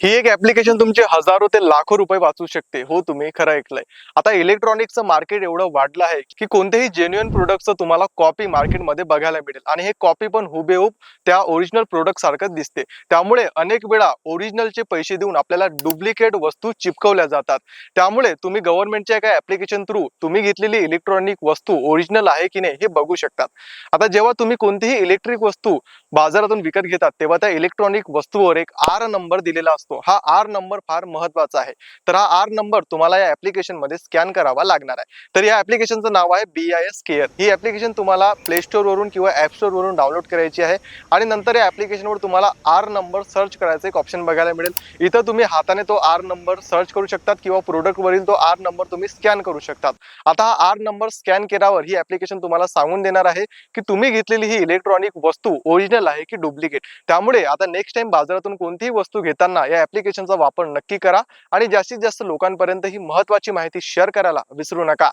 ही एक ऍप्लिकेशन तुमचे हजारो ते लाखो रुपये वाचू शकते. हो, तुम्ही खरं ऐकलंय. आता इलेक्ट्रॉनिक्सचं मार्केट एवढं वाढलं आहे की कोणत्याही जेन्युइन प्रोडक्टचं तुम्हाला कॉपी मार्केटमध्ये बघायला मिळेल आणि हे कॉपी पण हुबेहूब त्या ओरिजिनल प्रोडक्ट सारखंच दिसते. त्यामुळे अनेक वेळा ओरिजिनलचे पैसे देऊन आपल्याला डुप्लिकेट वस्तू चिपकवल्या जातात. त्यामुळे तुम्ही गव्हर्नमेंटच्या एका ऍप्लिकेशन थ्रू तुम्ही घेतलेली इलेक्ट्रॉनिक वस्तू ओरिजिनल आहे की नाही हे बघू शकतात. आता जेव्हा तुम्ही कोणतीही इलेक्ट्रिक वस्तू बाजारातून विकत घेतात तेव्हा त्या इलेक्ट्रॉनिक वस्तूवर एक आर नंबर दिलेला असतो. हा आर नंबर फार महत्वाचा आहे. तर हा आर नंबर तुम्हाला या ऍप्लिकेशन मध्ये स्कॅन करावा लागणार आहे. तर या ऍप्लिकेशनचं नाव आहे BIS केअर. ही ऍप्लिकेशन तुम्हाला प्ले स्टोर वरून किंवा ऍप स्टोर वरून डाउनलोड करायची आहे आणि नंतर या ऍप्लिकेशनवर तुम्हाला आर नंबर सर्च करायचं एक ऑप्शन बघायला मिळेल. इथं तुम्ही हाताने तो आर नंबर सर्च करू शकतात किंवा प्रोडक्ट वरील तो आर नंबर तुम्ही स्कॅन करू शकतात. आता हा आर नंबर स्कॅन केल्यावर ही ऍप्लिकेशन तुम्हाला सांगून देणार आहे की तुम्ही घेतलेली ही इलेक्ट्रॉनिक वस्तू ओरिजिनल आहे की डुप्लिकेट. त्यामुळे आता नेक्स्ट टाइम बाजारातून कोणतीही वस्तू घेताना या ऍप्लिकेशनचा वापर नक्की करा आणि जास्तीत जास्त लोकांपर्यंत ही महत्त्वाची माहिती शेअर करायला विसरू नका.